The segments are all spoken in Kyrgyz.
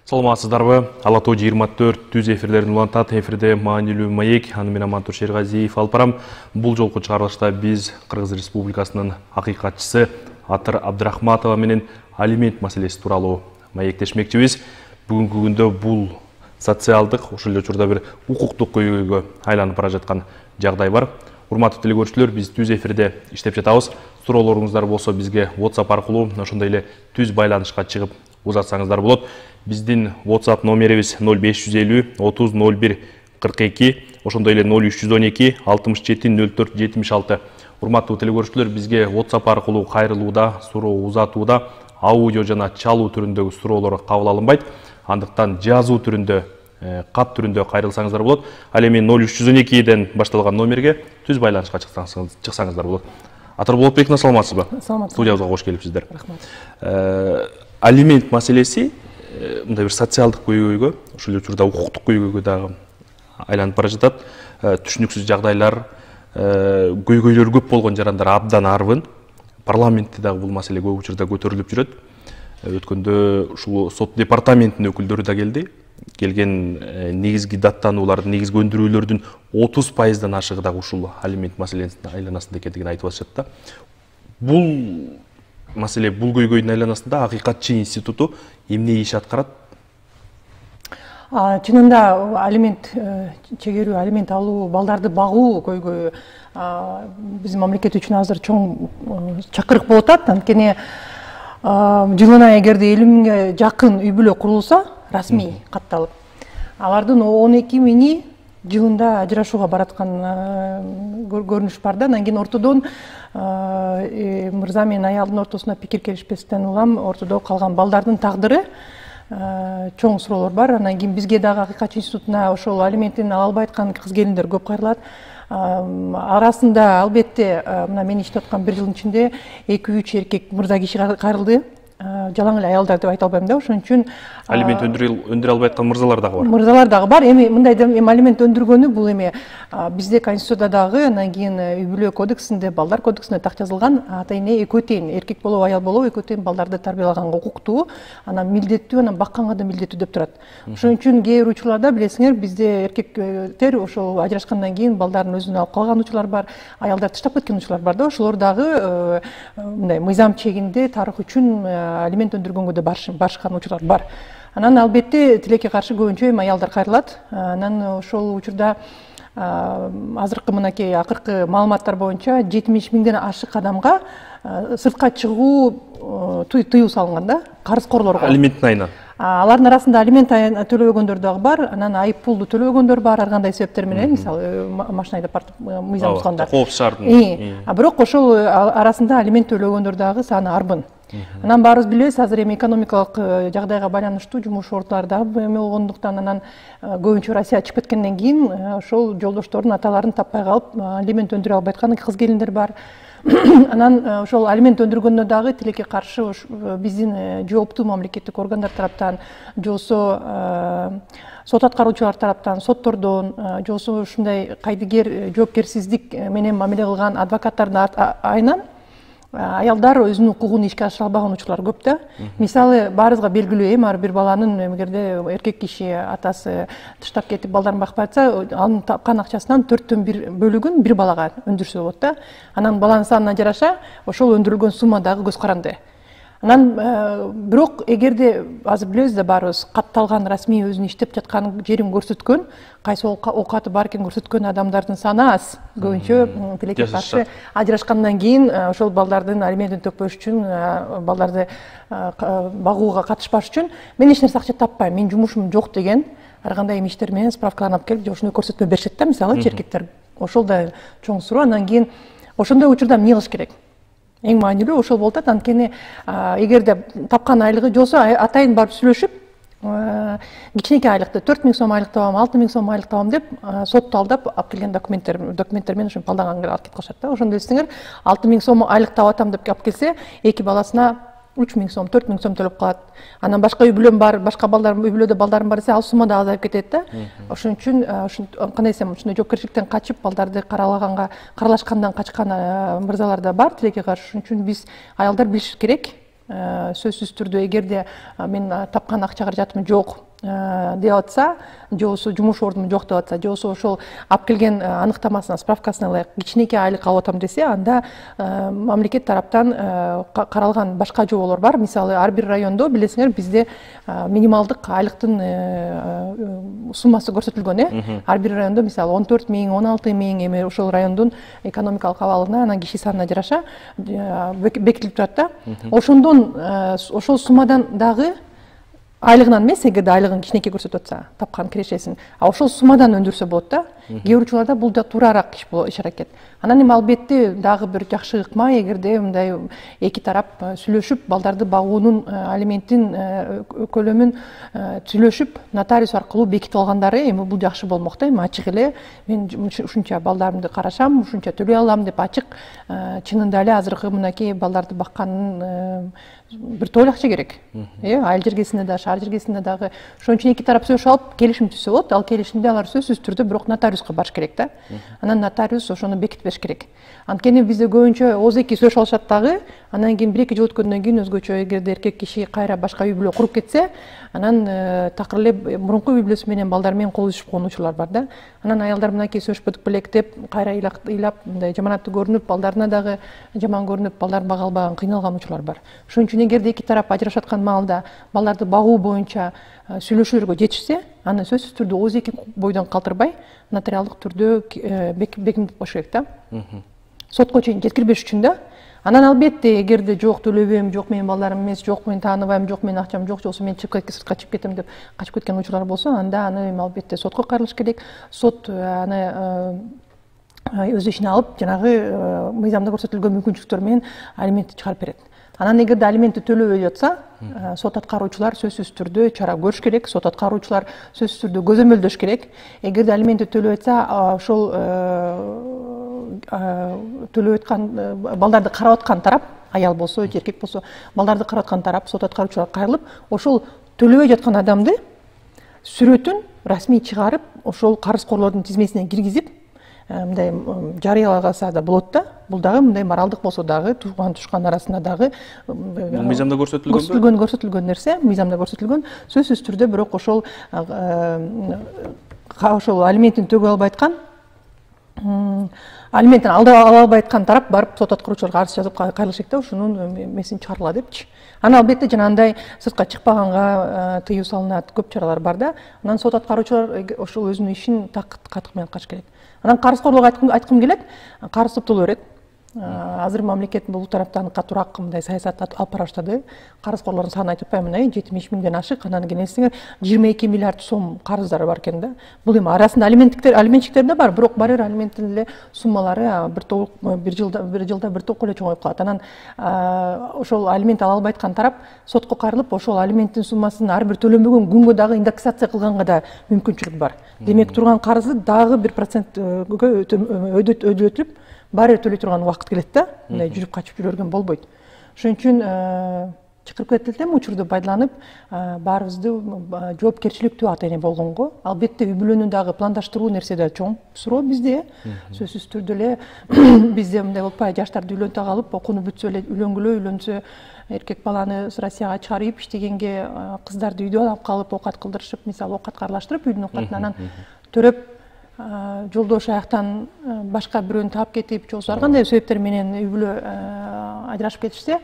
Саламатсыздарбы? Ала Тоо 24 түз эфирлерин улантат. Эфирде маанилүү маек, аны менен Мантур Шергазиев алып барам. Бул жолку чыгарылышта биз Кыргыз Республикасынын акыйкатчысы Атыр Абдрахматова менен алимент маселеси тууралуу маектешмекчибиз. Бүгүнкү күндө бул социалдык, ошол эле учурда бир укуктук көйгөйгө айланып бара жаткан жагдай бар. Урматтуу телекөрүүчүлөр, биз түз эфирде иштеп жатабыз. Суроолоруңуздар болсо бизге WhatsApp аркылуу, ошондой эле түз байланышка чыгып узатсаңыздар болот. Биздин WhatsApp номерибиз 0550 30 01 42, ошондой эле 0312 67 04 76. Урматтуу телекөрүүчүлөр, бизге WhatsApp аркылуу кайрылууда, суроо узатууда аудио жана чалуу түрүндөгү суроолор кабыл алынбайт. Андыктан жазуу түрүндө, кат түрүндө кайрылсаңыздар болот. Ал эми 0312ден башталган номерге түз байланышка чыксаңыздар болот. Атыр Болотбек, саламатсызбы? Саламатсызбы. Студиябызга кош келипсиздер. Рахмат. Алимент маселеси мындай бир социалдык көйгөйгө, ошол эле учурда укуктук көйгөйгө дагы айланып бара жатат. Түшүнүксүз жагдайлар, көйгөйлөр көп болгон жарандар абдан арбын. Парламентте дагы бул маселе көп учурда көтөрүлүп жүрөт. Өткөндө ушул сот департаментинин өкүлдөрү да келди. Келген негизги даттануулардын, негизги өндүрүүлөрдүн 30%дан ашыгы дагы ушул алимент маселесинин айланасында экендигин айтып атышат да. Бул маселе, бул көйгөйдүн айланасында акыйкатчы институту эмне иш аткарат? Чынында алимент чегерүү, алимент алуу, балдарды багуу көйгөйү биздин мамлекет үчүн азыр чоң чакырык болуп атат. Анткени жылына эгерде 50 миңге жакын үй бүлө курулса, расмий катталып, алардын 12 миңи жылында ажырашууга бараткан көрүнүш бар да. Анан кийин ортодон мырза менен аялдын ортосунда пикир келишпестен улам ортодо калган балдардын тагдыры чоң суроолор бар. Анан кийин бизге дагы акыйкатчы институтуна ошол алиментин ала албай аткан кыз келиндер көп кайрылат. Арасында албетте мына мен иштеп аткан бир жылдын ичинде 2-3 эркек мырза киши кайрылды. Жалаң эле аялдар деп айта албайм да. Ошон үчүн алимент өндүрө албай аткан мырзалар дагы бар. Мырзалар дагы бар. Эми мындай алимент өндүргөнү бул эми бизде конституцияда дагы, анан кийин үй бүлө кодексинде, балдар кодексинде так жазылган. Ата эне экөө тең, эркек болобу, аял болобу, экөө тең балдарды тарбиялаганга укуктуу, анан милдеттүү, анан бакканга да милдеттүү деп турат. Ошон үчүн кээ бир учурларда билесиңер, бизде эркектер ошол ажырашкандан кийин балдарын өзүнө алып калган учурлар бар, аялдар таштап кеткен учурлар бар да. Ошолор дагы мындай мыйзам чегинде тарых үчүн алимент өндүргөнгө да барышкан учурлар бар. Анан албетте тилекке каршы көбүнчө эми аялдар кайрылат. Анан ошол учурда азыркы мынакей акыркы маалыматтар боюнча 70 миңден ашык адамга сыртка чыгуу тыюу салынган да, карызкорлорго. Алименттин айынан. Алардын арасында алимент төлөбөгөндөр дагы бар, анан айып пулду төлөбөгөндөр бар, ар кандай себептер менен, мисалы машина айдап барып мыйзам бузгандар. Коопсуз шаардын. Бирок ошол арасында алимент төлөгөндөр дагы саны арбын. Анан баарыбыз билебиз, азыр эми экономикалык жагдайга байланыштуу жумуш ордулары дагы эме болгондуктан, анан көбүнчө Россия чыгып кеткенден кийин ошол жолдоштордун аталарын таппай калып, алимент өндүрө албай аткан кыз келиндер бар. Анан ошол алимент өндүргөндө дагы тилекке каршы биздин жооптуу мамлекеттик органдар тараптан, жосо сот аткаруучулар тараптан, соттордон, жосо ушундай кайдыгер жоопкерсиздик менен мамиле кылган адвокаттардын айынан аялдар өзүнүн укугун ишке ашыра албаган учурлар көп да. Мисалы баарыбызга белгилүү, эми ар бир баланын эгерде эркек киши атасы таштап кетип балдарын бакпай атса, анын тапкан акчасынан 4/1 бөлүгүн бир балага өндүрсө болот да. Анан баланын санына жараша ошол өндүрүлгөн сумма дагы көз каранды. Анан бирок эгерде азыр билебиз да баарыбыз, катталган расмий өзүнүн иштеп жаткан жерин көрсөткөн, кайсы оокаты бар экенин көрсөткөн адамдардын саны аз. Көбүнчө тилекке каршы ажырашкандан кийин ошол балдардын алиментин төкпөш үчүн, балдарды багууга катышпаш үчүн мен эч нерсе акча таппайм, менин жумушум жок деген ар кандай иштер менен справкаларын алып келип, ошону көрсөтмө беришет да, мисалы эркектер. Ошол да чоң суроо. Андан кийин ошондой учурда эмне кылыш керек? Эң маанилүү ошол болуп атат. Анткени эгерде тапкан айлыгы жолсо, атайын барып сүйлөшүп, кичинекей айлыкты 4 миң сом айлык табам, 6 миң сом айлык табам деп сотто алдап алып келген документтер менен ошону алдаган алып кетип калышат да. Ошондо десеңер 6 миң сом айлык табып атам деп алып келсе, эки баласына 3 миң сом, 4 миң сом төлөп калат. Анан башка үй бүлөм бар, башка балдарым үй бүлөдө балдарым бар десе, ал сумма да азайып кетет да. Ошон үчүн кандай десем, ушундай жоопкерчиликтен качып, балдарды каралашкандан качкан мырзалар да бар тилекке каршы. Ошон үчүн биз аялдар билиш керек. сөзсүз түрдө эгерде мен тапкан акча каражатым жок деп атса, же болбосо жумуш ордум жок деп атса, же болбосо ошол алып келген аныктамасына, справкасына ылайык кичинекей айлык алып атам десе, анда мамлекет тараптан каралган башка жоболор бар. Мисалы, ар бир райондо билесиңер, бизде минималдык айлыктын суммасы көрсөтүлгөн, ар бир райондо мисалы 14 000, 16 000, эми ошол райондун экономикалык абалына, анан киши санына жараша бекитилип турат да. Ошондон, ошол суммадан дагы айлыгынан эмес, эгерде айлыгын кичинекей көрсөтүп атса, тапкан кирешесин, ошол суммадан өндүрсө болот да. Кээ бир учурларда бул да туурараак иш аракет. Анан эми албетте дагы бир жакшы ыкма, эгерде мындай эки тарап сүйлөшүп, балдарды багуунун алименттин көлөмүн сүйлөшүп, нотариус аркылуу бекитип алгандары, эми бул жакшы болмок да. Эми ачык эле мен ушунча балдарымды карашам, ушунча төлөй алам деп ачык, чынында эле азыркы мынакей балдарды бакканын бир тойлакча керек. Айыл жергесинде да, шаар жергесинде дагы ошон үчүн эки тарап сүйлөшүп алып, келишим түзсө болот. Ал келишимде алар сөзсүз түрдө бирок нотариуска барыш керек да. Анан нотариус ошону бекитип бериш керек. Анткени бизде көбүнчө ооз-эки сүйлөшүп алышат дагы, анан кийин 1-2 жыл өткөндөн кийин өзгөчө эгерде эркек киши кайра башка үй бүлө куруп кетсе, анан такыр эле мурунку үй бүлөсү менен балдар менен кол үзүшүп койгон учурлар бар да. Анан аялдар мынакей сүйлөшпөдүк белек деп, кайра ыйлап, мындай жаманаттуу көрүнүп, балдарына дагы жаман көрүнүп, балдарын бага албаган, кыйналган учурлар бар. Ошон үчүн эгерде эки тарап ажырашып аткан маалда балдарды багуу боюнча сүйлөшүүлөргө жетишсе, аны сөзсүз түрдө ооз-эки бойдон калтырбай, нотариалдык түрдө бекемдеп коюш керек да. Сотко чейин жеткирбеш үчүн да. Анан албетте эгерде жок төлөбөйм, жок менин балдарым эмес, жок мен тааныбайм, жок менин акчам жок, же болбосо мен сыртка чыгып кетем деп качып кеткен учурлар болсо, анда аны эми албетте сотко кайрылыш керек. Сот аны өз ишине алып, жанагы мыйзамда көрсөтүлгөн мүмкүнчүлүктөр менен алиментти чыгарып берет. Анан эгерде алиментти төлөбөй жатса, сот аткаруучулар сөзсүз түрдө чара көрүш керек, сот аткаруучулар сөзсүз түрдө көзөмөлдөш керек. Эгерде алиментти төлөбөй жатса, ошол төлөбөй аткан балдарды карап аткан тарап, аял болсо, эркек болсо, балдарды карап аткан тарап, сот аткаруучулар кайрылып, ошол төлөбөй жаткан адамды сүрөтүн расмий чыгарып, ошол карызкорлордун тизмесине киргизип, мындай жарыялагаса да болот да. Бул дагы мындай моралдык болсо дагы, тушкан арасында дагы мыйзамда көрсөтүлгөн нерсе, мыйзамда көрсөтүлгөн, сөзсүз түрдө, бирок ошол алиментин төгө албай аткан, алименттин ала албай аткан тарап барып сот аткаруучуларга арыз жазып кайрылыш керек да, ушунун эмесин чыгарыла депчи. Анан албетте жанагындай сыртка чыкпаганга тыюу салынат, көп чаралар бар да. Анан сот аткаруучулар ошол өзүнүн ишин катык менен аткарыш керек. Анан карызкорлукка айткым келет, карыз топтоло берет. Азыр мамлекет бул тараптан катуураак мындай саясат алып бара баштады. Карызкорлордун санын айтып атпаймын, 70 миңден ашык, анан келесиңер 22 миллиард сом карыздары бар экен да. Бул эми арасында алиментчиктер да бар, бирок барыр алименттин эле суммалары бир жылда бир топ эле чоңоюп калат. Анан ошол алимент ала албай аткан тарап сотко кайрылып, ошол алименттин суммасын ар бир төлөнбөгөн күнгө дагы индексация кылганга да мүмкүнчүлүк бар. Демек турган карызы дагы 1% өйдөлтүлүп, баары төлөй турган убакыт келет да, мындай жүрүп качып жүрөргөн болбойт. Ошон үчүн чакырып кетилет эми учурду пайдаланып, баарыбызды жоопкерчиликтүү ата эне болгонго, албетте үй бүлөнү дагы пландаштыруу нерсе да чоң суроо бизде. Сөзсүз түрдө эле бизде мындай болуп атпайбы, жаштарды үйлөнтө калып, окууну бүтсө эле үйлөнгүлө, үйлөнсө эркек баланы Россияга чыгарып иштегенге, кыздарды үйдө алып калып оокат кылдырышып, мисалы оокатка аралаштырып, үйдүн оокатын анан төрөп, жолдош аяктан башка бирөөнү таап кетип, же ар кандай себептер менен үй бүлө ажырашып кетишсе,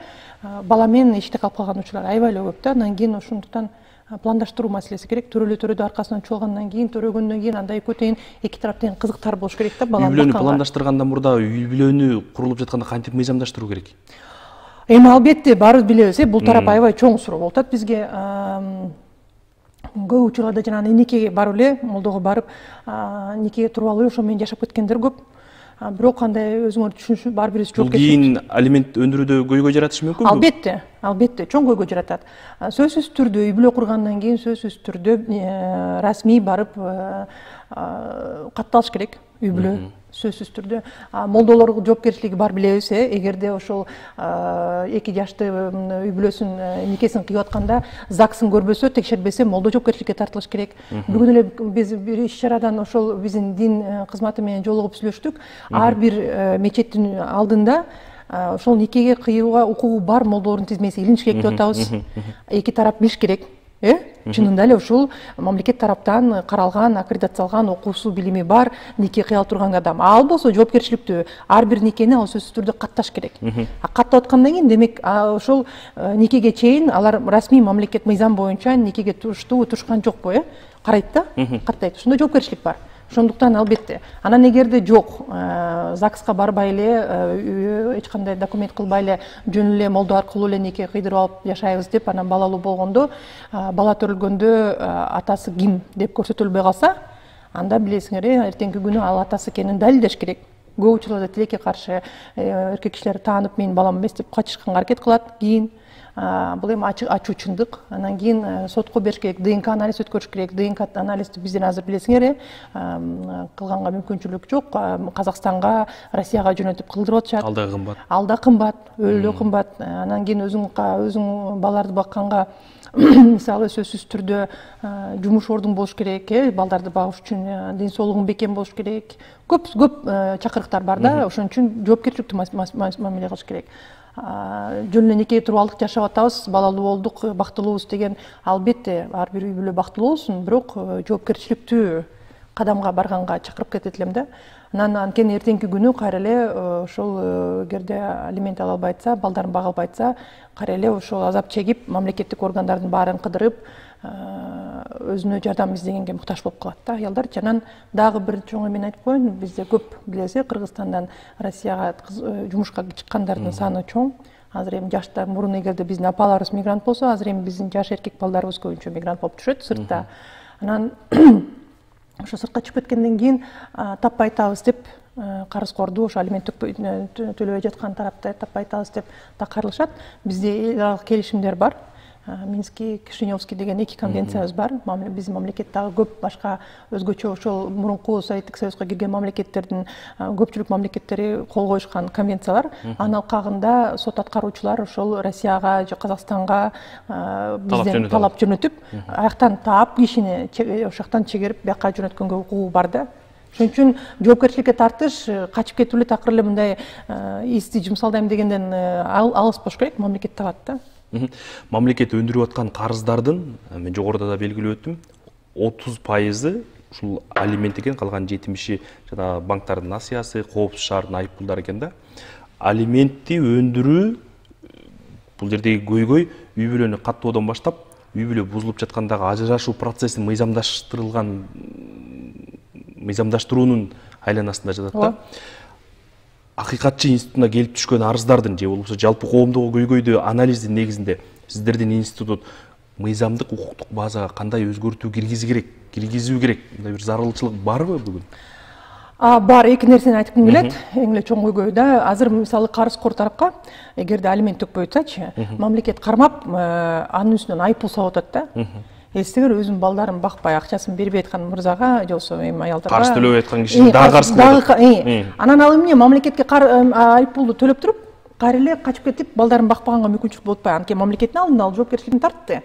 бала менен эчте калып калган учурлар аябай эле көп да. Анан кийин ошондуктан пландаштыруу маселеси керек. Төрөлө аркасынан чогулгандан кийин, төрөгөндөн кийин андай экөө тең эки тарап тең кызыктар болуш керек да баланы. Үй бүлөнү пландаштыргандан мурда үй бүлөнү курулуп жатканда кантип мыйзамдаштыруу керек? Эми албетте баарыбыз билебиз, бул тарап аябай чоң суроо болуп атат бизге. Көп учурларда жанагы никеге барып эле, молдого барып, никеге туруп алып ошо менен жашап кеткендер көп. Бирок кандай өзүңөр түшүнүшү, ар бирибиз жооп кетет. Бул кийин алимент өндүрүүдө көйгөй жаратышы мүмкүнбү? Албетте, чоң көйгөй жаратат. Сөзсүз түрдө үй бүлө кургандан кийин сөзсүз түрдө расмий барып катталыш керек үй бүлө. Сөзсүз түрдө молдолор жоопкерчилиги бар билебиз. Эгерде ошол эки жашты үй бүлөсүн никесин кыйып атканда ЗАГСын көрбөсө, текшербесе, молдо жоопкерчиликке тартылыш керек. Бүгүн эле биз бир иш-чарадан ошол биздин дин кызматы менен жолугуп сүйлөштүк. Ар бир мечеттин алдында ошол никеге кыюуга укугу бар молдордун тизмеси илиниш керек деп атабыз. Эки тарап билиш керек. Чынында эле ушул мамлекет тараптан каралган, аккредитацияланган окуусу билими бар нике кыя турган адам. Ал болсо жоопкерчиликтүү ар бир никени ал сөзсүз түрдө катташ керек. Каттап аткандан кийин демек ошол никеге чейин алар расмий мамлекет мыйзам боюнча никеге туруштуу турушкан жокпу, карайт да, каттайт. Ошондо жоопкерчилик бар. Ошондуктан албетте. Анан эгерде жок, ЗАГСка барбай эле, эч кандай документ кылбай эле, жөн эле молдо аркылуу эле нике кыйдырып алып жашайбыз деп, анан балалуу болгондо, бала төрөлгөндө атасы ким деп көрсөтүлбөй калса, анда билесиңер, эртеңки күнү ал атасы экенин далилдеш керек. Көп учурларда тилекке каршы эркек кишилер таанып менин балам эмес деп качышканга аракет кылат. Кийин бул эми ачуу чындык. Анан кийин сотко бериш керек, ДНК анализ өткөрүш керек. ДНК анализди бизден азыр билесиңер, кылганга мүмкүнчүлүк жок. Казакстанга, Россияга жөнөтүп кылдырып атышат. Алда кымбат. Алда кымбат, өлө кымбат. Анан кийин өзүң балдарды бакканга мисалы сөзсүз түрдө жумуш ордуң болуш керек, балдарды багыш үчүн ден соолугуң бекем болуш керек. Көп чакырыктар бар да, ошон үчүн жоопкерчиликтүү мамиле кылыш керек. Жөн эле никеге туруп алдык, жашап атабыз, балалуу болдук, бактылуубуз деген албетте ар бир үй бүлө бактылуу болсун, бирок жоопкерчиликтүү кадамга барганга чакырып кетет элем да. Анткени эртеңки күнү кайра эле ошол эгерде алимент ала албайса, балдарын бага албайса, кайра эле ошол азап чегип, мамлекеттик органдардын баарын кыдырып, өзүнө жардам издегенге муктаж болуп калат да аялдар. Анан дагы бир чоң эмен айтып коеюн, бизде көп билесиз, Кыргызстандан Россияга жумушка чыккандардын саны чоң. Азыр эми жашта мурун эгерде биздин апаларыбыз мигрант болсо, азыр эми биздин жаш эркек балдарыбыз көбүнчө мигрант болуп түшөт сыртта. Анан ошо сыртка чыгып кеткенден кийин таппай атабыз деп карызкорду, ошо алимент төлөбөй жаткан тарапты таппай атабыз деп кайрылышат. Бизде келишимдер бар. Минский, Кишиневский деген эки конвенциябыз бар. Биздин мамлекет дагы көп башка өзгөчө ошол мурунку Советтик Союзга кирген мамлекеттердин көпчүлүк мамлекеттери кол коюшкан конвенциялар. Анын алкагында сот аткаруучулар ошол Россияга же Казакстанга бизден талап жөнөтүп, аяктан таап кишини ошол жактан чегерип бияка жөнөткөнгө укугу бар да. Ошон үчүн жоопкерчиликке тартыш, качып кетип эле такыр эле мындай исти жумсалдайм дегенден алыс болуш керек, мамлекет табат да. Мамлекет өндүрүп аткан карыздардын, мен жогоруда да белгилеп өттүм, 30% ушул алимент экен, калган 70-и жана банктардын насыясы, коопсуз шаардын айыппулдары экен да. Алиментти өндүрүү бул жердеги көйгөй үй бүлөнү каттоодон баштап, үй бүлө бузулуп жаткандагы ажырашуу процессин мыйзамдаштыруунун айланасында жатат да. Акыйкатчы институтуна келип түшкөн арыздардын же болбосо жалпы коомдогу көйгөйдү анализдин негизинде сиздердин институт мыйзамдык укуктук базага кандай өзгөртүү киргизүү керек? Мындай бир зарылчылык барбы бүгүн? Бар, эки нерсени айткым келет. Эң эле чоң көйгөй да, азыр мисалы карызкор тарапка эгерде алимент төкпөй атсачы, мамлекет кармап, анын үстүнөн айыппул салып атат да. Эстегер өзүнүн балдарын бакпай, акчасын бербей аткан мырзага, же болбосо эми аялдарга карыз төлөбөй аткан кишини дагы карыз кылып атат. Анан ал эмне мамлекетке айыппулду төлөп туруп, кайра эле качып кетип, балдарын бакпаганга мүмкүнчүлүк болуп атпайбы? Анткени мамлекеттин алдында ал жоопкерчилигин тартты.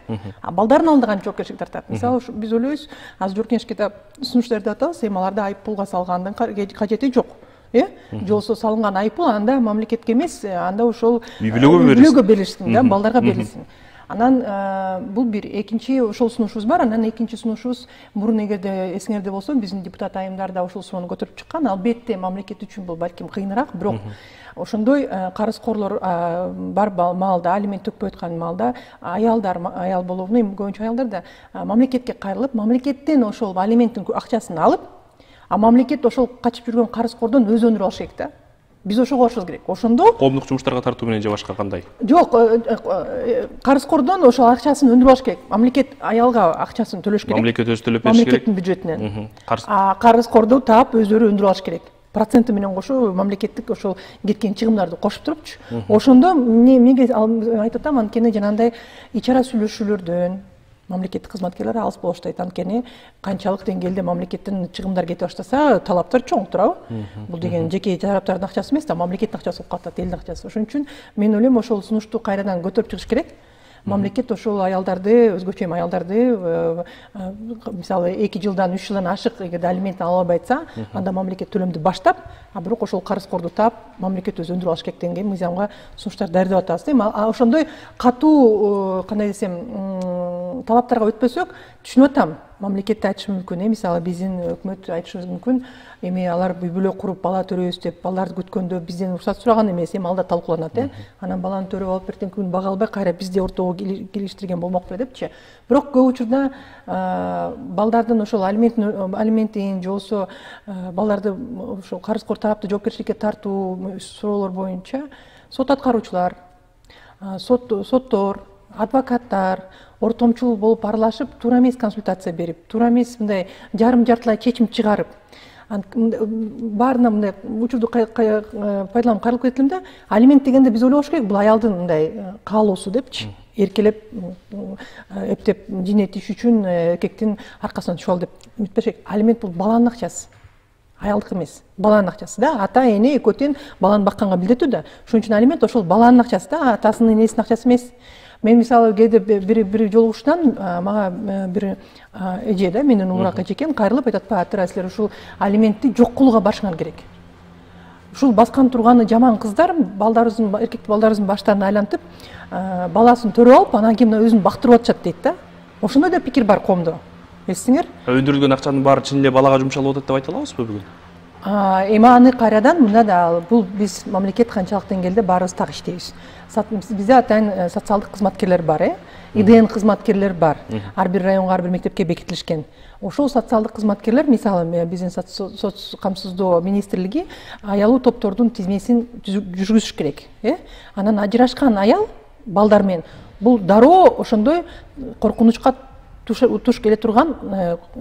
Балдардын алдында кантип жоопкерчилик тартат? Мисалы, биз ойлойбуз, азыр журкенишке сунуштарды атабыз, эми аларды айыппулга салгандын кажети жок. Же болбосо салынган айыппул анда мамлекетке эмес, анда ошол үй бүлөгө берилсин да, балдарга берилсин. Анан бул бир, экинчи ошол сунушубуз бар. Анан экинчи сунушубуз мурун эгерде эсиңерде болсо, биздин депутат айымдар да ошол суроону көтөрүп чыккан. Албетте мамлекет үчүн бул балким кыйыныраак, бирок ошондой карызкорлор бар маалда, алимент төкпөй аткан маалда аялдар, аял болобуну, көбүнчө аялдар да мамлекетке кайрылып, мамлекеттен ошол алименттин акчасын алып, мамлекет ошол качып жүргөн карызкордон өз өндүрүп алыш керек да. Биз ошого барышыбыз керек. Ошондо коомдук жумуштарга тартуу менен же башка кандай? Жок, карызкордон ошол акчасын өндүрүп алыш керек. Мамлекет аялга акчасын төлөш керек. Мамлекет өзү төлөп бериш керек. Мамлекеттин бюджетинен. Карызкорду таап өздөрү өндүрүп алыш керек. Проценти менен кошо мамлекеттик ошол кеткен чыгымдарды кошуп турупчу. Ошондо эмнеге айтып атам, анткени жанагындай ичара сүйлөшүүлөрдөн мамлекеттик кызматкерлер алыс болуштайт. Анткени канчалык деңгээлде мамлекеттин чыгымдар кете баштаса, талаптар чоң турабы? Бул деген жеке тараптардын акчасы эмес да, мамлекеттин акчасы болуп калат, элдин акчасы. Ошон үчүн мен ойлойм, ошол сунушту кайрадан көтөрүп чыгыш керек. мамлекет ошол аялдарды, өзгөчө эми аялдарды мисалы 2 жылдан 3 жылдан ашык эгерде алиментин ала албай атса, анда мамлекет төлөмдү баштап, а бирок ошол карызкорду таап, мамлекет өзү өндүрүп алыш керек деген мыйзамга сунуштар даярдап атабыз. Эми ошондой катуу, кандай десем, талаптарга өтпөсөк, түшүнүп атам. Мамлекетте айтышы мүмкүн, мисалы биздин өкмөт айтышы мүмкүн, эми алар үй бүлө куруп бала төрөйбүз деп балдарды күткөндө бизден уруксат сураган эмес, эми алда талкууланат, анан баланы төрөп алып эртең күнү бага албай кайра бизде ортого келиштирген болмок депчи. Бирок көп учурда балдардын ошол алиментин же болбосо балдарды ошол карызкор тарапты жоопкерчиликке тартуу суроолор боюнча сот аткаруучулар, соттор, адвокаттар ортомчул болуп аралашып, туура эмес консультация берип, туура эмес мындай жарым-жартылай чечим чыгарып, баарына мындай учурду пайдаланып кайрылып кетелим да, алимент дегенде биз ойлобош керек, бул аялдын мындай каалоосу депчи, эркелеп, эптеп жине тиш үчүн эркектин аркасынан түшүп ал деп үмүттөнүш керек. Алимент бул баланын акчасы. Аялдык эмес, баланын акчасы да, ата эне экөө тең баланы бакканга билдетүү да. Ошон үчүн алимент ошол баланын акчасы да, атасынын энесинин акчасы эмес. Мен мисалы кээде бир жолугушуудан мага бир эже да, менин умурак эже экен, кайрылып айтат, "Атыра, силер ушул алиментти жок кылууга барышыңар керек. Ушул баскан турганы жаман кыздар эркек балдарыбыздын баштарын айлантып, баласын төрөп алып, анан кийин өзүн бактырып атышат" дейт да. Ошондой да пикир бар коомдо. Эстиңер? Өндүрүлгөн акчанын баары чын эле балага жумшалып атат деп айта алабызбы бүгүн? Эми аны кайрадан мында да бул биз мамлекет канчалык деңгээлде баарыбыз так иштейбиз. Бизде атайын социалдык кызматкерлер бар, ИДН кызматкерлер бар. Ар бир районго, ар бир мектепке бекитилишкен. Ошол социалдык кызматкерлер, мисалы биздин соц камсыздоо министрлиги аялуу топтордун тизмесин жүргүзүш керек. Анан ажырашкан аял балдар менен бул дароо ошондой коркунучка туш келе турган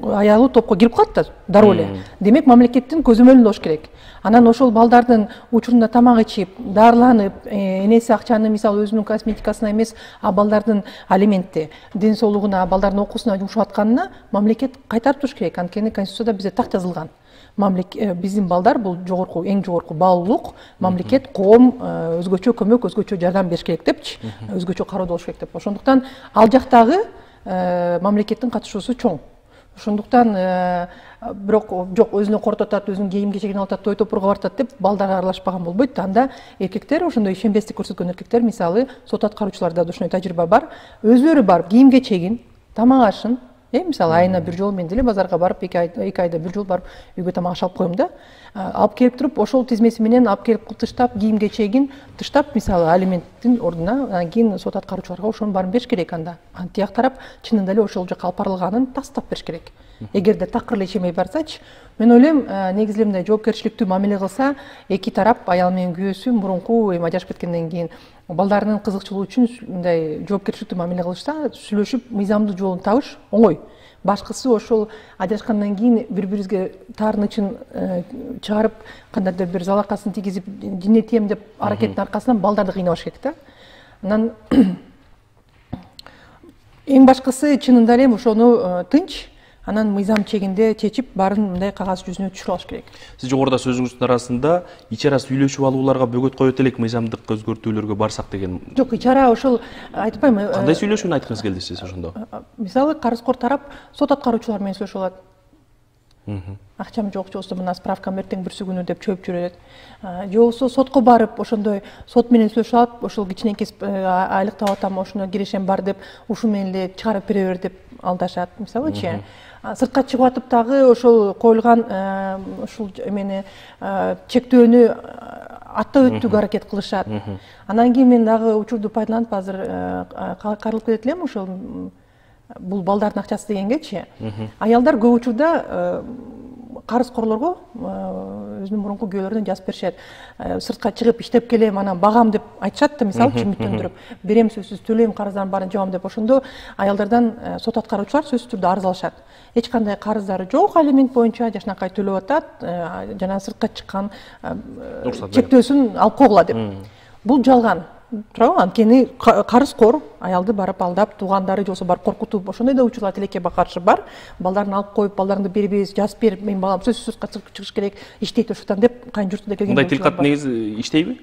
аялуу топко кирип калат да, дароо эле. Демек мамлекеттин көзөмөлүндө болуш керек. Анан ошол балдардын учурунда тамак ичип, дарыланып, энеси акчаны мисалы өзүнүн косметикасына эмес, а балдардын алиментти, ден соолугуна, балдардын окуусуна жумшап атканына мамлекет кайтарып туруш керек. Анткени Конституцияда бизде так жазылган. Биздин балдар бул жогорку, эң жогорку баалуулук, мамлекет, коом өзгөчө көмөк, өзгөчө жардам бериш керек депчи, өзгөчө кароодо болуш керек деп. Ошондуктан ал жактагы мамлекеттин катышуусу чоң. Ошондуктан бирок жок, өзүнө коротуп атат, өзүнүн кийим кечегин алып атат, той топурга баратат деп балдарга аралашпаган болбойт. Анда эркектер, ошондой ишенбестик көрсөткөн эркектер, мисалы сот аткаруучуларда ошондой тажрыйба бар, өзүлөрү барып кийим кечегин, тамак ашын, мисалы айына бир жолу мен деле базарга барып, 2 айда бир жолу барып үйгө тамак аш алып коем да. Алып келип туруп, ошол тизмеси менен алып келип тыштап, кийим кечегин тыштап, мисалы алименттин ордуна, анан кийин сот аткаруучуларга ошону барып бериш керек анда. Тияк тарап чынында эле ошол жака алып барылганын тастап бериш керек. Эгерде такыр эле ишемей барсачы, мен ойлойм, негизи эле мындай жоопкерчиликтүү мамиле кылса, эки тарап, аял менен күйөөсү мурунку ажырашып кеткенден кийин балдарынын кызыкчылыгы үчүн мындай жоопкерчиликтүү мамиле кылышса, сүйлөшүп, мыйзамдуу жолун табыш оңой. Башкысы ошол ажырашкандан кийин бири-бирибизге таарынычын чыгарып, кандайдыр бир залакасын тийгизип, жинетем деп аракеттин аркасынан балдарды кыйнабаш керек да. Анан эң башкысы чынында эле ошону тынч, анан мыйзам чегинде чечип, баарын мындай кагаз жүзүнө түшүрүп алыш керек. Сиз жогоруда сөзүңүздүн арасында ич ара сүйлөшүп алууларга бөгөт коет элек, мыйзамдык өзгөртүүлөргө барсак деген. Жок, ич ара ошол айтпайм. Кандай сүйлөшүүнү айткыңыз келди сиз ошондо? Мисалы, карызкор тарап сот аткаруучулар менен сүйлөшүп алат. Акчам жок, же болбосо мына справкам эртең бүрсү күнү деп чөйүп жүрөт. Же болбосо сотко барып, ошондой сот менен сүйлөшүп алып, ошол кичинекей айлык таап атам, ошоно кирешем бар деп, ушу менен эле чыгарып бере бер деп алдашат, мисалычы. Сыртка чыгып атып дагы ошол коюлган ушул эмени чектөөнү аттап өтүүгө аракет кылышат. Анан кийин мен дагы учурду пайдаланып азыр кайрылып кетет элем, ошол бул балдардын акчасы дегенгечи. Аялдар көп учурда карызкорлорго өзүнүн мурунку күйөөлөрүнө жазып беришет. Сыртка чыгып иштеп келем, анан багам деп айтышат да, мисалы үмүттөндүрүп, берем сөзсүз, төлөйм карыздардын баарын жабам деп. Ошондо аялдардан сот аткаруучулар сөзсүз түрдө арыз алышат. Эч кандай карыздары жок, алимент боюнча жашнакай төлөп атат, жана сыртка чыккан чектөөсүн алып койгула деп. Бул жалган. Туурабы? Анткени карызкор аялды барып алдап, туугандары же болбосо барып коркутуп, ошондой да учурлар тилекке каршы бар. Балдарын алып коюп, балдарыңды бербейбиз, жазып берип, мен балам сөзсүз чыгыш керек, иштейт ошондон деп кайын журтуда келген. Мындай тил кат негизи иштейби?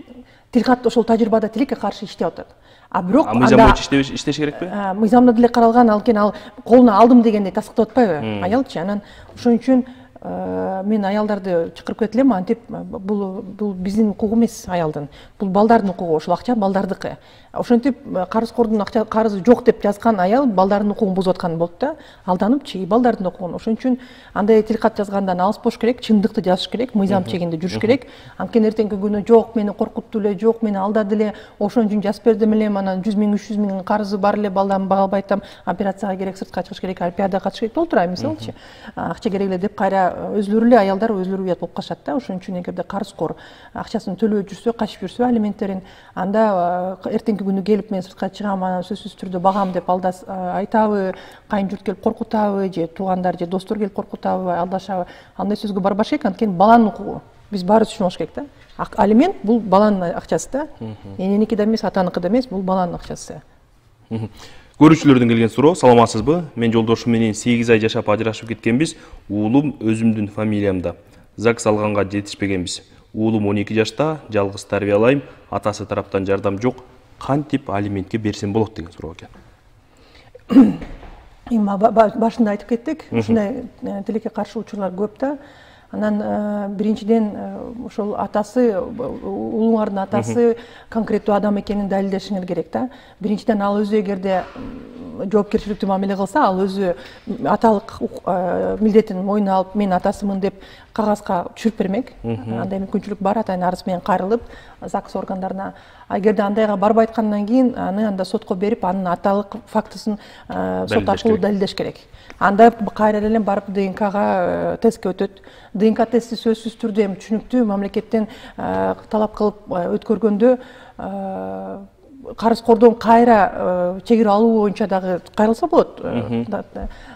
тилкат ошол тажрыйбада тилекке каршы иштеп атат. А бирок мыйзам боюнча иштеш керекпи? Мыйзамда деле каралган, анткени ал колуна алдым дегенде тастыктап атпайбы аялчы. Анан ошон үчүн мен аялдарды чакырып кетелем, антип бул биздин укугу эмес аялдын. Бул балдардын укугу, ошол акча балдардыкы. Ошентип карызкордун карызы жок деп жазган аял балдардын укугун бузуп аткан болот да, алданып балдардын укугун. Ошон үчүн андай тилкат жазгандан алыс болуш керек, чындыкты жазыш керек, мыйзам чегинде жүрүш керек. Анткени эртеңки күнү жок мени коркутту эле, жок мени алдады эле, ошон үчүн жазып бердим эле, анан 100 миң 300 миң карызы бар эле, балдарымды бага албай атам, операцияга керек, сыртка чыгыш керек, олимпиадага катыш керек болуп турайбы мисалчы. Акча керек эле деп кайра өзлөрү эле аялдар өзлөрү уят болуп калышат да. Ошон үчүн эгерде карызкор акчасын төлөбөй жүрсө, качып жүрсө алименттерин, анда эртеңки күнү келип мен сыртка чыгам, анан сөзсүз түрдө багам деп айтабы, кайын журт келип коркутабы, же туугандар же достор келип коркутабы, алдашабы, андай сөзгө барбаш керек. Анткени баланын укугу биз баарыбыз түшүнүш керек да. Алимент бул баланын акчасы да. Эненики да эмес, атаныкы да эмес, бул баланын акчасы. Көрүүчүлөрдөн келген суроо: саламатсызбы? Мен жолдошум менен 8 ай жашап ажырашып кеткенбиз. Уулум өзүмдүн фамилиямда. ЗАГС алганга жетишпегенбиз. Уулум 12 жашта, жалгыз тарбиялайм, атасы тараптан жардам жок. Кантип алиментке берсем болот деген суроо экен. Башында айтып кеттик, ушундай тилекке каршы учурлар көп да. Анан биринчиден ошол атасы, уулуңардын атасы конкреттүү адам экенин далилдешиңер керек да. Биринчиден ал өзү эгерде жоопкерчиликтүү мамиле кылса, ал өзү аталык милдетин мойнуна алып, мен атасымын деп кагазга түшүрүп бермек. Андай мүмкүнчүлүк бар, атайын арыз менен кайрылып ЗАГС органдарына. Эгерде андайга барбай аткандан кийин аны анда сотко берип, анын аталык фактысын сот аркылуу далилдеш керек. Анда кайра эле барып ДНКга тестке өтөт. ДНК тести сөзсүз түрдө эми түшүнүктүү мамлекеттен талап кылып өткөргөндө карызкордон кайра чегире алуу боюнча дагы кайрылса болот.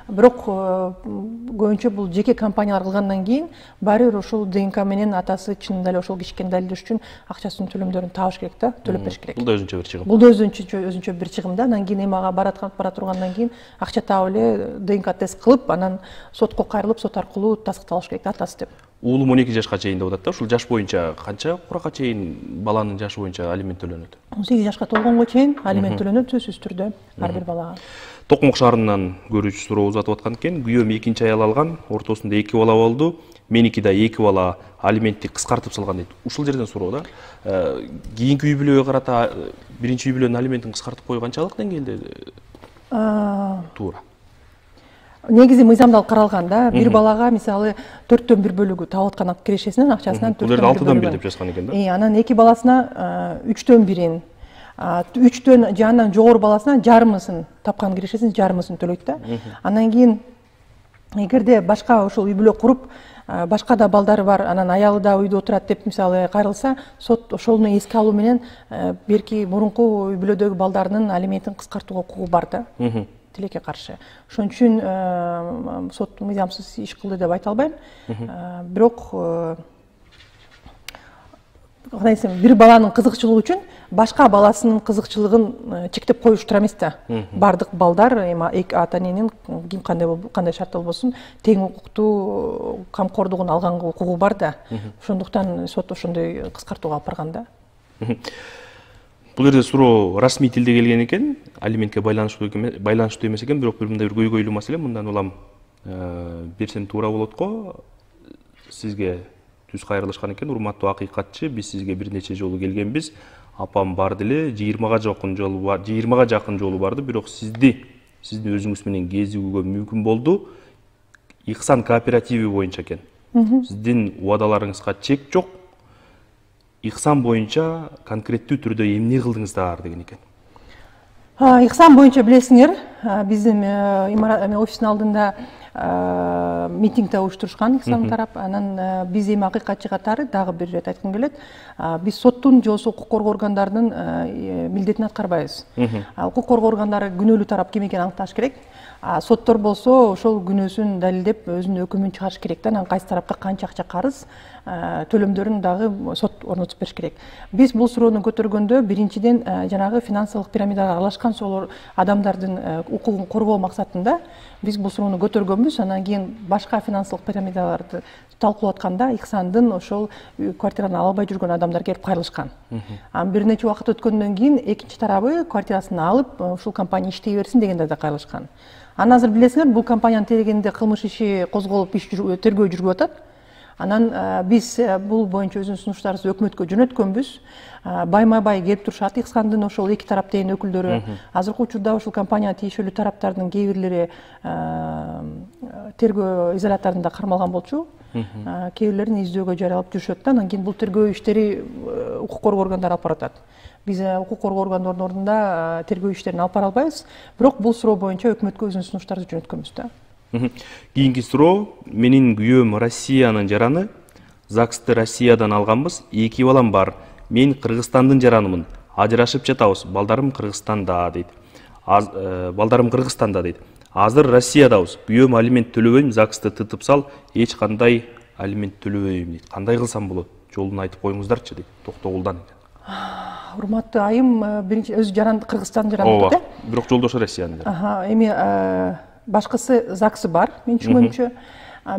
Бирок көбүнчө бул жеке компаниялар кылгандан кийин баары бир ошол ДНК менен атасы чынында эле ошол киши экенин далилдеш үчүн акчасынын төлөмдөрүн табыш керек да, төлөп бериш керек. Бул да өзүнчө бир чыгым. Бул да өзүнчө бир чыгым да. Анан кийин эми ага бара тургандан кийин акча таап эле ДНК тест кылып, анан сотко кайрылып, сот аркылуу тастыкталыш керек да, атасы деп. Уулум 12 жашка чейин деп атат да. Ушул жаш боюнча канча куракка чейин баланын жашы боюнча алимент төлөнөт? 18 жашка толгонго чейин алимент төлөнөт сөзсүз түрдө ар бир балага. Токмок шаарынан көрүүчү суроо узатып аткан экен. Күйөөм 2-нчи аял алган, ортосунда 2 бала болду. Меники да 2 бала, алиментти кыскартып салган дейт. Ушул жерден суроо да. Кийинки үй бүлөгө карата биринчи үй бүлөнүн алиментин кыскартып койганчалык деңгээлде туура? Негизи мыйзамда каралган да. Бир балага мисалы 4төн 1 бөлүгү таап аткан кирешесинин акчасынан 4төн 1 6дан 1 деп жазган экен да. Анан 2 баласына 3төн 1-ин, 3төн же андан жогору баласына жарымысын, тапкан кирешесинин жарымысын төлөйт да. Анан кийин эгерде башка ошол үй бүлө куруп, башка да балдары бар, анан аялы да үйдө отурат деп мисалы кайрылса, сот ошону эске алуу менен берки мурунку үй бүлөдөгү балдарынын алиментин кыскартууга укугу бар да. Тилекке каршы. Ошон үчүн сот мыйзамсыз иш кылды деп айта албайм. Бирок кандай десем, бир баланын кызыкчылыгы үчүн башка баласынын кызыкчылыгын чектеп коюш туура эмес да. Бардык балдар эми ата эненин ким кандай шартта болбосун тең укуктуу камкордугун алганга укугу бар да. Ошондуктан сот ошондой кыскартууга алып барган да. Бул жерде суроо расмий тилде келген экен, алиментке байланыштуу эмес экен, бирок мындай бир көйгөйлүү маселе, мындан улам берсем туура болот го. Сизге түз кайрылышкан экен, урматтуу акыйкатчы, биз сизге бир нече жолу келгенбиз. Апам барды эле, 20га жакын жолу барды, бирок сиздин өзүңүз менен кезигүүгө мүмкүн болду. Ихсан кооперативи боюнча экен. Сиздин убадаларыңызга чек жок. Ихсан боюнча конкреттүү түрдө эмне кылдыңыздар деген экен. Ихсан боюнча билесиңер, биздин офистин алдында митингде уюштурушкан Ихсан тарап. Анан биз эми акыйкатчы катары дагы бир ирет айткым келет. Биз соттун же болбосо укук коргоо органдарынын милдетин аткарбайбыз. Укук коргоо органдары күнөөлүү тарап ким экенин аныкташ керек. Соттор болсо ошол күнөөсүн далилдеп өзүнүн өкүмүн чыгарыш керек да. Анан кайсы тарапка канча акча карыз, төлөмдөрүн дагы сот орнотуп бериш керек. Биз бул суроону көтөргөндө биринчиден жанагы финансылык пирамидага аралашкан сол адамдардын укугун коргоо максатында биз бул суроону көтөргөнбүз. Анан кийин башка финансылык пирамидаларды талкуулап атканда Ихсандын ошол квартираны ала албай жүргөн адамдар келип кайрылышкан. Бир нече убакыт өткөндөн кийин экинчи тарабы квартирасын алып ушул компания иштей берсин дегенде да кайрылышкан. Анан азыр билесиңер, бул компаниянын тегерегинде кылмыш иши козголуп, тергөө жүрүп атат. Анан биз бул боюнча өзүнүн сунуштарыбызды өкмөткө жөнөткөнбүз. Байма-бай келип турушат Ихсандын ошол эки тарап тең өкүлдөрү. Азыркы учурда ушул компанияга тиешелүү тараптардын кээ бирлери тергөө изоляторунда кармалган болчу. Кээ бирлерин издөөгө жаралып жүрүшөт да. Анан кийин бул тергөө иштери укук коргоо органдары алып баратат. Биз укук коргоо органдарынын ордунда тергөө иштерин алып бара албайбыз, бирок бул суроо боюнча өкмөткө өзүнүн сунуштарыбызды жөнөткөнбүз да. Кийинки суроо: менин күйөөм Россиянын жараны, ЗАГСты Россиядан алганбыз, 2 балам бар. Мен Кыргызстандын жаранымын. Ажырашып жатабыз. Балдарым Кыргызстанда дейт. Азыр Россиядабыз. Күйөөм алимент төлөбөйм, ЗАГСты тытып сал, эч кандай алимент төлөбөйм дейт. Кандай кылсам болот? Жолун айтып коюңуздарчы дейт. Токтогулдан. Урматтуу айым, биринчи өзү жаран Кыргызстандын жараны да. Бирок жолдошу Россиянын. Эми башкысы ЗАГСы бар, мен түшүнгөнчө.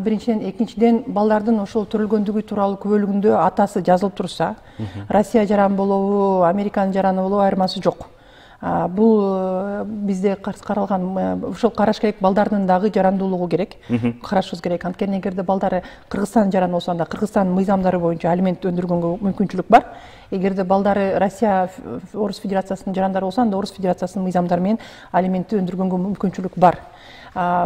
Биринчиден, экинчиден, балдардын ошол төрөлгөндүгү тууралуу күбөлүгүндө атасы жазылып турса, Россия жараны болобу, Американын жараны болобу айырмасы жок. Бул бизде каралган, ошол караш керек, балдардын дагы жарандуулугу керек, карашыбыз керек. Анткени эгерде балдары Кыргызстандын жараны болсо, анда Кыргызстандын мыйзамдары боюнча алимент өндүргөнгө мүмкүнчүлүк бар. Эгерде балдары Россия Орус Федерациясынын жарандары болсо, анда Орус Федерациясынын мыйзамдары менен алиментти өндүргөнгө мүмкүнчүлүк бар.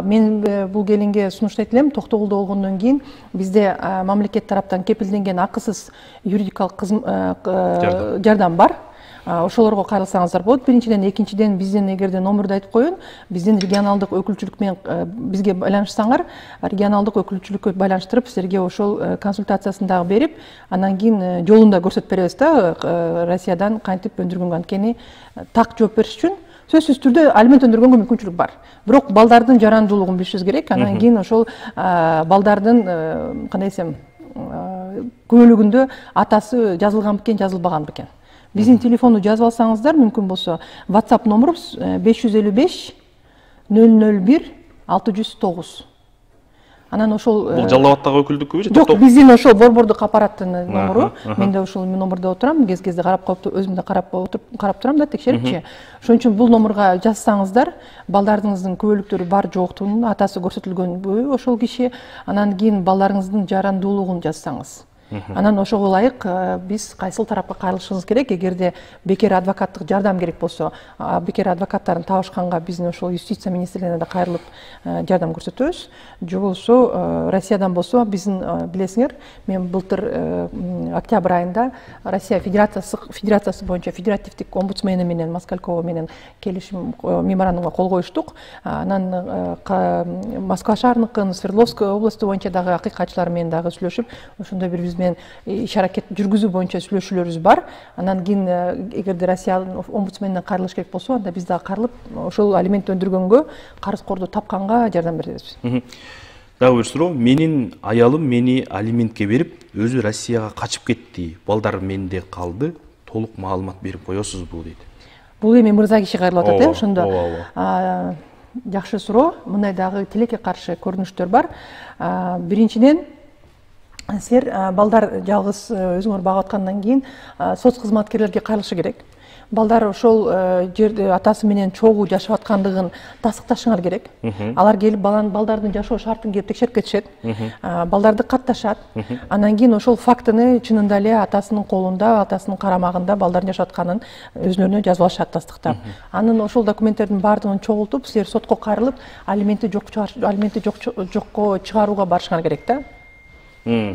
Мен бул келинге сунуштайт элем, Токтогулда болгондон кийин бизде мамлекет тараптан кепилденген акысыз юридикалык жардам бар. Ошолорго кайрылсаңыздар болот. Биринчиден, экинчиден, биздин эгерде номерди айтып коеюн, биздин регионалдык өкүлчүлүк менен бизге байланышсаңар, регионалдык өкүлчүлүккө байланыштырып, силерге ошол консультациясын дагы берип, анан кийин жолун да көрсөтүп беребиз да, Россиядан кантип өндүргөнгө. Анткени так жооп бериш үчүн сөзсүз түрдө алимент өндүргөнгө мүмкүнчүлүк бар. Бирок балдардын жарандуулугун билишибиз керек. Анан кийин ошол балдардын кандай десем, күбөлүгүндө атасы жазылган бекен, жазылбаган бекен. Биздин телефонду жазып алсаңыздар, мүмкүн болсо, WhatsApp номерубуз 555 001 609. Анан ошол бул Жалал Абадтагы өкүлдүккүбү же? Жок, биздин ошол Борбордук аппараттын номеру. Мен да ошол номерде отурам, кез-кезде карап коюп, өзүм да карап турам да, текшерипчи. Ошон үчүн бул номерга жазсаңыздар, балдарыңыздын күбөлүктөрү бар жоктугун, атасы көрсөтүлгөнбү ошол киши, анан кийин балдарыңыздын жарандуулугун жазсаңыз. Анан ошого ылайык биз кайсыл тарапка кайрылышыбыз керек. Эгерде бекер адвокаттык жардам керек болсо, бекер адвокаттарын табышканга биздин ошол юстиция министрлигине да кайрылып жардам көрсөтөбүз. Же болбосо Россиядан болсо, биздин билесиңер, мен былтыр октябрь айында Россия Федерациясы боюнча федеративдик омбудсмени менен Москалькова менен келишим меморандумга кол коюштук. Анан Москва шаарыныкын, Свердловская областы боюнча дагы акыйкатчылар менен дагы сүйлөшүп, ошондой биз менен иш-аракет жүргүзүү боюнча сүйлөшүүлөрүбүз бар. Анан кийин эгерде Россиянын омбудсменине кайрылыш керек болсо, анда биз дагы кайрылып, ошол алимент өндүргөнгө, карызкорду тапканга жардам беребиз. Дагы бир суроо: менин аялым мени алиментке берип, өзү Россияга качып кетти. Балдарым менде калды. Толук маалымат берип коесузбу дейт. Бул эми мырза киши кайрылып атат, ошондо. Жакшы суроо. Мындай дагы тилекке каршы көрүнүштөр бар. Биринчиден, силер балдар жалгыз өзүңөр багып аткандан кийин соц кызматкерлерге кайрылышы керек. Балдар ошол жерде атасы менен чогуу жашап аткандыгын тастыкташыңар керек. Алар келип балдардын жашоо шартын келип текшерип кетишет. Балдарды катташат. Анан кийин ошол фактыны чынында эле атасынын колунда, атасынын карамагында балдардын жашап атканын өзүнөрүнө жазып алышат тастыктап. Анын ошол документтердин баардыгын чогултуп, силер сотко кайрылып, алиментти жокко чыгарууга барышыңар керек да.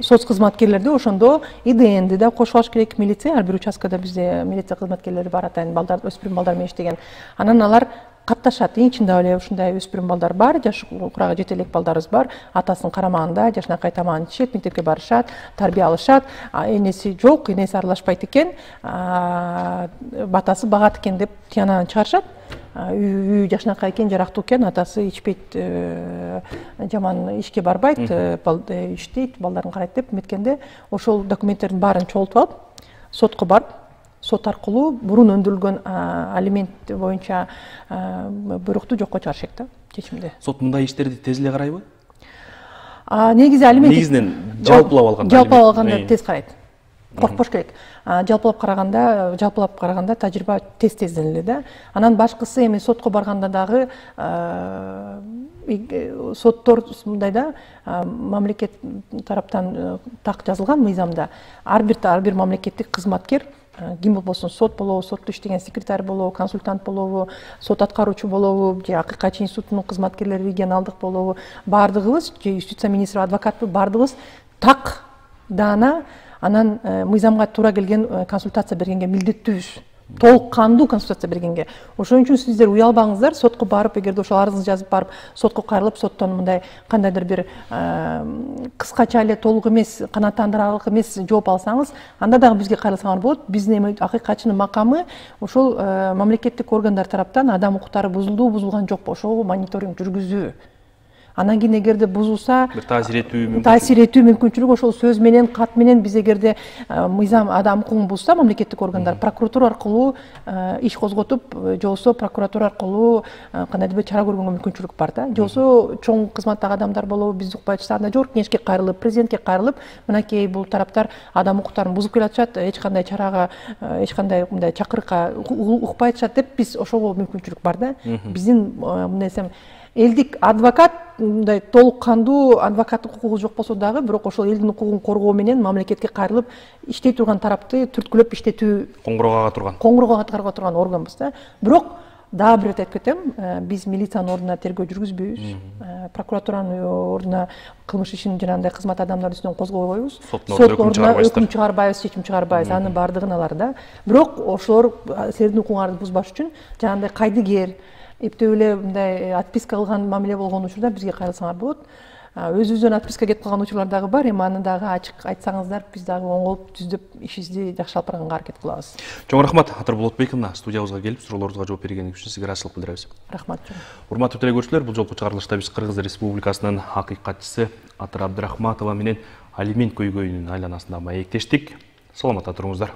Соц кызматкерлерди ошондо ИДНди да кошуп алыш керек, милиция, ар бир участкада бизде милиция кызматкерлери бар, атайын балдар, өспүрүм балдар менен иштеген. Анан алар катташат. Чындап эле ушундай өспүрүм балдар бар, жаш курага жете элек балдарыбыз бар, атасынын карамагында жашынакай тамагын ичишет, мектепке барышат, тарбия алышат. Энеси жок, энеси аралашпайт экен, батасы багат экен деп тыянагын чыгарышат. Үй жашынакай экен, жарактуу экен, атасы ичпейт, жаман ишке барбайт, иштейт, балдарын карайт деп эметкенде, ошол документтердин баарын чогултуп алып, сотко барып, сот аркылуу бурун өндүрүлгөн алимент боюнча буйрукту жокко чыгарыш керек да, чечимди. Сот мындай иштерди тез эле карайбы? Негизи алимент негизинен жалпылап алганда тез карайт. Коркпош керек. Жалпылап караганда тажрыйба тез тезденели да. Анан башкысы эми сотко барганда дагы соттор мындай да, мамлекет тараптан так жазылган мыйзамда ар бир мамлекеттик кызматкер, ким болбосун сот болобу, сотто иштеген секретарь болобу, консультант болобу, сот аткаруучу болобу, же акыйкатчы институтунун кызматкерлери, регионалдык болобу, баардыгыбыз, же юстиция министри, адвокатпы, баардыгыбыз так даана анан мыйзамга туура келген консультация бергенге милдеттүүбүз. Толук кандуу консультация бергенге. Ошон үчүн сиздер уялбаңыздар, сотко барып, эгерде ошол арызыңызды жазып барып, сотко кайрылып, соттон мындай кандайдыр бир кыскача эле толук эмес, канааттандырарлык эмес жооп алсаңыз, анда дагы бизге кайрылсаңар болот. Биздин эми акыйкатчынын макамы ошол мамлекеттик органдар тараптан адам укуктары бузулду, бузулган жокпу, ошого мониторинг жүргүзүү. Анан кийин эгерде бузулса, таасир этүү мүмкүнчүлүк ошол сөз менен, кат менен биз эгерде мыйзам адам укугун бузса, мамлекеттик органдар прокуратура аркылуу иш козготуп, же болбосо прокуратура аркылуу кандайдыр бир чара көргөнгө мүмкүнчүлүк бар да. Же болбосо чоң кызматтагы адамдар болобу, бизди укпай атышса, анда жогорку кеңешке кайрылып, президентке кайрылып, мынакей бул тараптар адам укуктарын бузуп келатышат, эч кандай чарага, эч кандай мындай чакырыкка укпай атышат деп биз ошого мүмкүнчүлүк бар да. Биздин мындай десем элдик адвокат, мындай толук кандуу адвокаттык укугу жок болсо дагы, бирок ошол элдин укугун коргоо менен мамлекетке кайрылып иштей турган тарапты түрткүлөп иштетүү, коңгуроо каткарга турган органбыз да. Бирок дагы бир рет айтып кетем, биз милициянын ордуна тергөө жүргүзбөйбүз, прокуратуранын ордуна кылмыш ишин жанагындай кызмат адамдары үстүнөн козгобойбуз, сот ордуна өкүм чыгарбайбыз, чечим чыгарбайбыз, анын баардыгын алар да. Бирок ошолор силердин укугуңарды бузбаш үчүн жанагындай кайдыгер, эптеп эле мындай отписка кылган мамиле болгон учурда бизге кайрылсаңар болот. Өзүбүздөн отписка кетип калган учурлар дагы бар, эми аны дагы ачык айтсаңыздар, биз дагы оңолуп түздөп ишибизди жакшы алып барганга аракет кылабыз. Чоң рахмат, Атыр Болотбековна, студиябызга келип, суроолорубузга жооп бергениңиз үчүн сизге ыраазычылык билдиребиз. Рахмат. Урматтуу телекөрүүчүлөр, бул жолку чыгарылышта биз Кыргыз Республикасынын акыйкатчысы Атыр Абдрахматова менен алимент көйгөйүнүн айланасында маектештик. Саламатта туруңуздар.